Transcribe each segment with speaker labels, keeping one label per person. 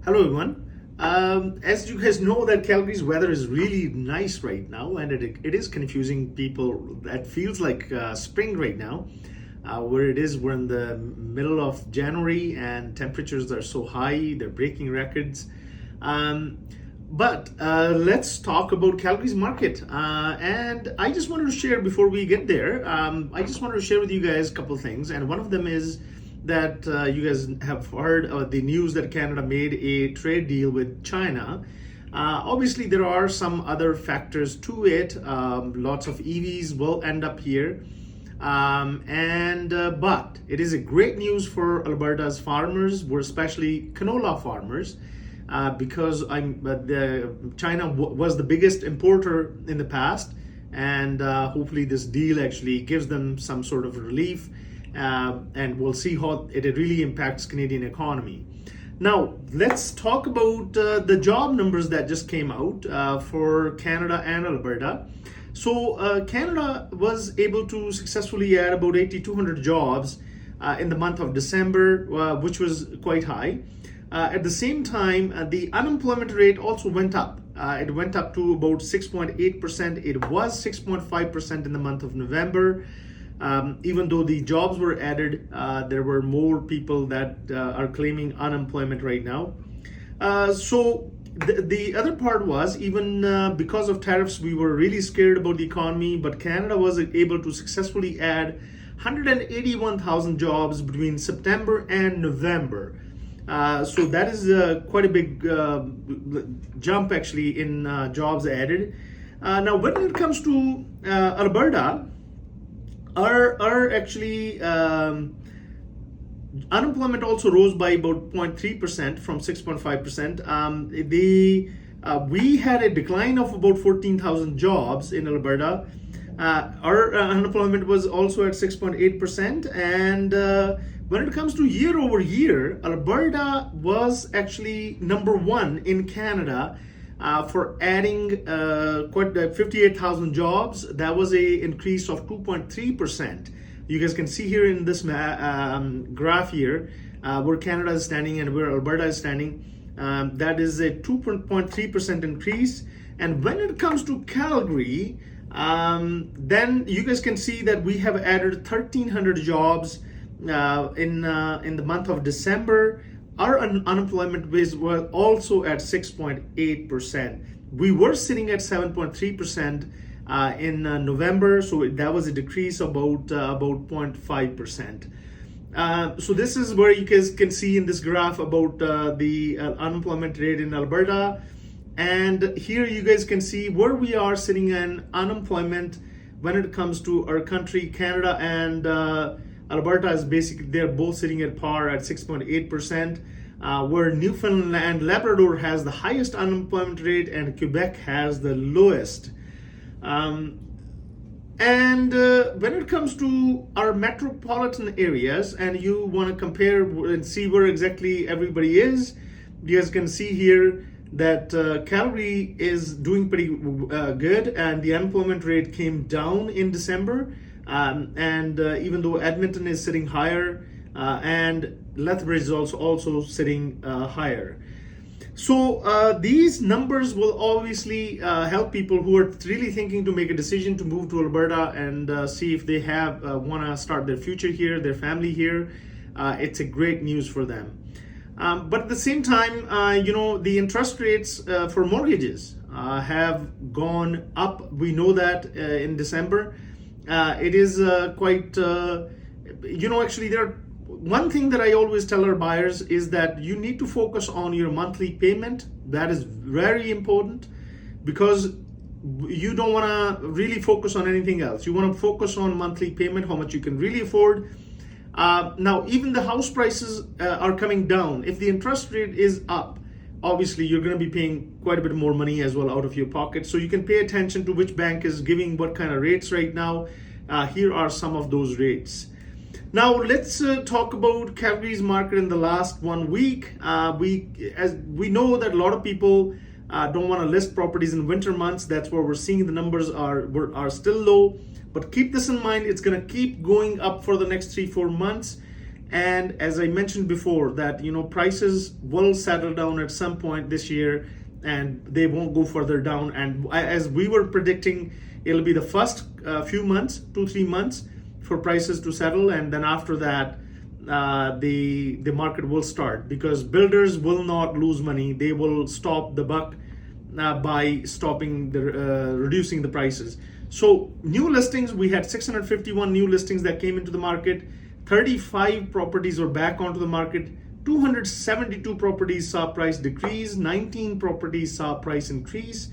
Speaker 1: Hello everyone. As you guys know that Calgary's weather is really nice right now, and it is confusing people. That feels like spring right now. Where it is, we're in the middle of January and temperatures are so high, they're breaking records. Um, but let's talk about Calgary's market. And I just wanted to share before we get there, I just wanted to share with you guys a couple of things. And one of them is that you guys have heard the news that Canada made a trade deal with China. Obviously, there are some other factors to it. Lots of EVs will end up here. But it is a great news for Alberta's farmers. We're especially canola farmers because China was the biggest importer in the past, and hopefully this deal actually gives them some sort of relief, and we'll see how it really impacts Canadian economy. Now, let's talk about the job numbers that just came out for Canada and Alberta. So Canada was able to successfully add about 8,200 jobs in the month of December, which was quite high. At the same time, the unemployment rate also went up. It went up to about 6.8%. It was 6.5% in the month of November. Even though the jobs were added, there were more people that are claiming unemployment right now. So the other part was, even because of tariffs, we were really scared about the economy, but Canada was able to successfully add 181,000 jobs between September and November. So that is quite a big jump actually in jobs added. Now, when it comes to Alberta, our actually unemployment also rose by about 0.3% from 6.5%. We had a decline of about 14,000 jobs in Alberta. Our unemployment was also at 6.8%, and when it comes to year over year, Alberta was actually number one in Canada for adding quite 58,000 jobs. That was a increase of 2.3%. You guys can see here in this graph here where Canada is standing and where Alberta is standing. That is a 2.3% increase. And when it comes to Calgary, then you guys can see that we have added 1,300 jobs in the month of December. Our unemployment rate was also at 6.8%. We were sitting at 7.3% in November, so that was a decrease about 0.5%. So this is where you guys can see in this graph about the unemployment rate in Alberta. And here you guys can see where we are sitting in unemployment when it comes to our country. Canada and Alberta is basically, they're both sitting at par at 6.8%, where Newfoundland and Labrador has the highest unemployment rate and Quebec has the lowest. And when it comes to our metropolitan areas, and you want to compare and see where exactly everybody is, you guys can see here that Calgary is doing pretty good, and the unemployment rate came down in December. Even though Edmonton is sitting higher, and Lethbridge is also sitting higher. So these numbers will obviously help people who are really thinking to make a decision to move to Alberta and see if they want to start their future here, their family here. It's a great news for them. But at the same time, the interest rates for mortgages have gone up. We know that in December. It is quite, actually one thing that I always tell our buyers is that you need to focus on your monthly payment. That is very important, because you don't want to really focus on anything else. You want to focus on monthly payment, how much you can really afford. Now, even the house prices are coming down. If the interest rate is up, obviously you're going to be paying quite a bit more money as well out of your pocket. So you can pay attention to which bank is giving what kind of rates right now. Here are some of those rates. Now let's talk about Calgary's market in the last 1 week. We know that a lot of people don't want to list properties in winter months. That's where we're seeing the numbers are still low. But keep this in mind, it's going to keep going up for the next 3-4 months. And as I mentioned before, that prices will settle down at some point this year, and they won't go further down. And as we were predicting, it'll be the first few months, 2-3 months, for prices to settle, and then after that, the market will start, because builders will not lose money. They will stop the buck by stopping the reducing the prices. So new listings, we had 651 new listings that came into the market. 35 properties were back onto the market. 272 properties saw price decrease. 19 properties saw price increase.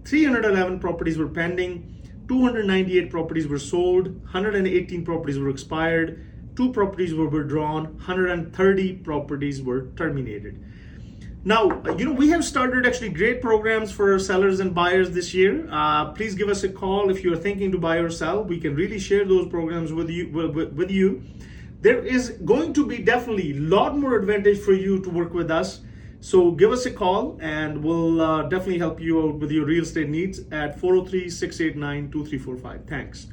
Speaker 1: 311 properties were pending. 298 properties were sold. 118 properties were expired. 2 properties were withdrawn. 130 properties were terminated. Now, we have started actually great programs for sellers and buyers this year. Please give us a call if you're thinking to buy or sell. We can really share those programs with you. There is going to be definitely a lot more advantage for you to work with us. So give us a call, and we'll definitely help you out with your real estate needs at 403-689-2345. Thanks.